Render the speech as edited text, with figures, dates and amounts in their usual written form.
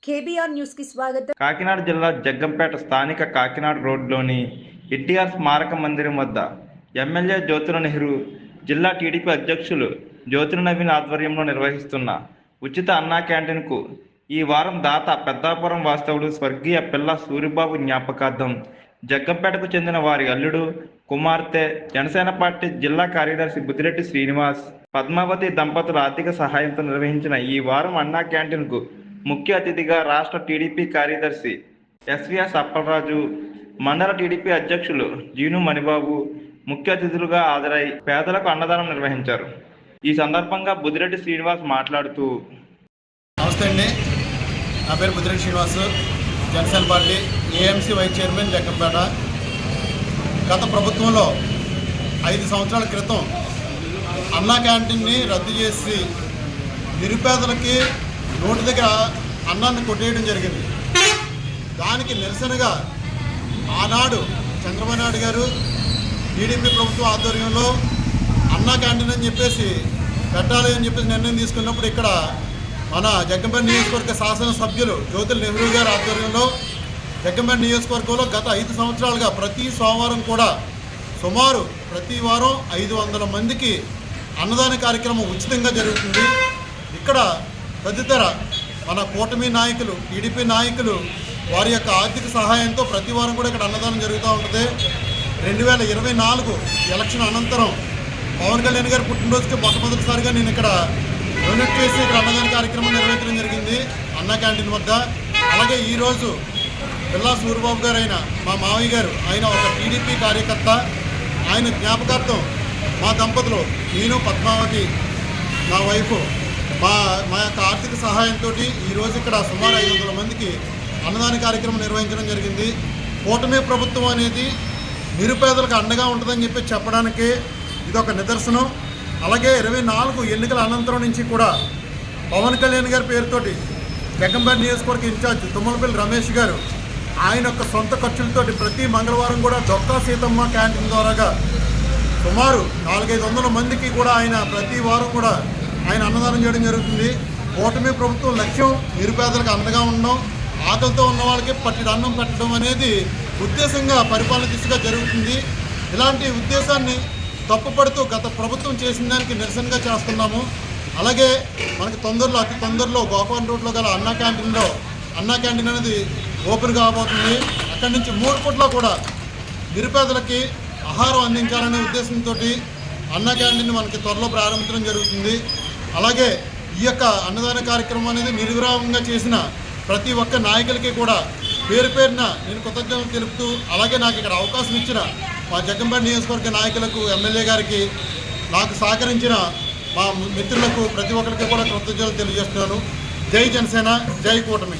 KBR news కి స్వాగతం. కాకినాడ జిల్లా జగ్గంపేట స్థానిక కాకినాడ రోడ్లోని ఎన్టీఆర్ స్మారక మందిరం వద్ద ఎమ్మెల్యే జ్యోతుల నెహ్రూ, జిల్లా టీడీపీ అధ్యక్షులు జ్యోతుల నవీన్ ఆధ్వర్యంలో నిర్వహిస్తున్న ఉచిత అన్నా క్యాంటీన్కు ఈ వారం దాత పెద్దాపురం వాస్తవుడు స్వర్గీయ పిల్ల సూరిబాబు జ్ఞాపకార్థం జగ్గంపేటకు చెందిన వారి అల్లుడు, కుమార్తె, జనసేన పార్టీ జిల్లా కార్యదర్శి బుద్దిరెడ్డి శ్రీనివాస్, పద్మావతి దంపతుల ఆర్థిక సహాయంతో నిర్వహించిన ఈ వారం అన్నా క్యాంటీన్కు ముఖ్య అతిథిగా రాష్ట్ర టీడీపీ కార్యదర్శి ఎస్వీఎస్ అప్పలరాజు, మండల టీడీపీ అధ్యక్షులు జీను మణిబాబు ముఖ్య అతిథులుగా హాజరై పేదలకు అన్నదానం నిర్వహించారు. ఈ సందర్భంగా బుద్దిరెడ్డి శ్రీనివాస్ మాట్లాడుతూ, నమస్తే అండి, నా పేరు Buddireddy Srinivas, Janasena party AMC vice chairman Jaggampeta. గత ప్రభుత్వంలో 5 సంవత్సరాల క్రితం అన్నా క్యాంటీన్ని రద్దు చేసి నిరుపేదలకి నోటి దగ్గర అన్నాన్ని కొట్టేయడం జరిగింది. దానికి నిరసనగా ఆనాడు చంద్రబాబు నాయుడు గారు టీడీపీ ప్రభుత్వం ఆధ్వర్యంలో అన్నా క్యాంటీన్ అని చెప్పేసి పెట్టాలి అని చెప్పేసి నిర్ణయం తీసుకున్నప్పుడు ఇక్కడ మన జగ్గంపేట నియోజకవర్గ శాసనసభ్యులు జ్యోతుల నెహ్రూ గారి ఆధ్వర్యంలో జగ్గంపేట నియోజకవర్గంలో గత 5 సంవత్సరాలుగా ప్రతి సోమవారం కూడా సుమారు ప్రతి వారం 500 మందికి అన్నదాన కార్యక్రమం ఉచితంగా జరుగుతుంది. ఇక్కడ తదితర మన కూటమి నాయకులు, టీడీపీ నాయకులు వారి యొక్క ఆర్థిక సహాయంతో ప్రతి వారం కూడా ఇక్కడ అన్నదానం జరుగుతూ ఉంటుంది. 2024 ఎలక్షన్ అనంతరం పవన్ కళ్యాణ్ గారి పుట్టినరోజుకి మొట్టమొదటిసారిగా నేను ఇక్కడ డొనేట్ చేసి ఇక్కడ అన్నదాన కార్యక్రమం నిర్వహించడం జరిగింది అన్నా క్యాంటీన్ వద్ద. అలాగే ఈరోజు పిల్లా సూరిబాబు గారు అయిన మా మావయ్య గారు, ఆయన ఒక టీడీపీ కార్యకర్త, ఆయన జ్ఞాపకార్థం మా దంపతులు, నేను పద్మావతి నా వైఫ్ మా యొక్క ఆర్థిక సహాయంతో ఈరోజు ఇక్కడ సుమారు 500 మందికి అన్నదాన కార్యక్రమం నిర్వహించడం జరిగింది. కూటమి ప్రభుత్వం అనేది నిరుపేదలకు అండగా ఉంటుందని చెప్పి చెప్పడానికి ఇదొక నిదర్శనం. అలాగే 24 ఎన్నికల అనంతరం నుంచి కూడా పవన్ కళ్యాణ్ గారి పేరుతోటి జగ్గంపేట నియోజకవర్గ ఇన్ఛార్జ్ తుమ్మలపల్లి రమేష్ గారు ఆయన యొక్క సొంత ఖర్చులతోటి ప్రతి మంగళవారం కూడా డొక్కా సీతమ్మ క్యాంటీన్ ద్వారాగా సుమారు 400-500 మందికి కూడా ఆయన ప్రతి వారం కూడా ఆయన అన్నదానం చేయడం జరుగుతుంది. కూటమి ప్రభుత్వం లక్ష్యం నిరుపేదలకు అండగా ఉండడం, ఆకలితో ఉన్న వాళ్ళకి పట్టిన అన్నం పెట్టడం అనేది ఉద్దేశంగా పరిపాలన దిశగా జరుగుతుంది. ఇలాంటి ఉద్దేశాన్ని తప్పుపడుతూ గత ప్రభుత్వం చేసిన దానికి నిరసనగా చేస్తున్నాము. అలాగే మనకి అతి తొందరలో గోపాల్ రోడ్లో గల అన్నా క్యాంటీన్ అనేది ఓపెన్ కాబోతుంది. అక్కడి నుంచి 3 పూట్ల కూడా నిరుపేదలకి ఆహారం అందించాలనే ఉద్దేశంతో అన్నా క్యాంటీన్ మనకి త్వరలో ప్రారంభించడం జరుగుతుంది. అలాగే ఈ యొక్క అన్నదాన కార్యక్రమం అనేది నిర్విరామంగా చేసిన ప్రతి ఒక్క నాయకులకి కూడా పేరు పేరున నేను కృతజ్ఞతలు తెలుపుతూ, అలాగే నాకు ఇక్కడ అవకాశం ఇచ్చిన మా జగ్గంపేట నియోజకవర్గ నాయకులకు, ఎమ్మెల్యే గారికి, నాకు సహకరించిన మా మిత్రులకు ప్రతి ఒక్కరికి కూడా కృతజ్ఞతలు తెలియజేస్తున్నాను. జై జనసేన, జై కూటమి.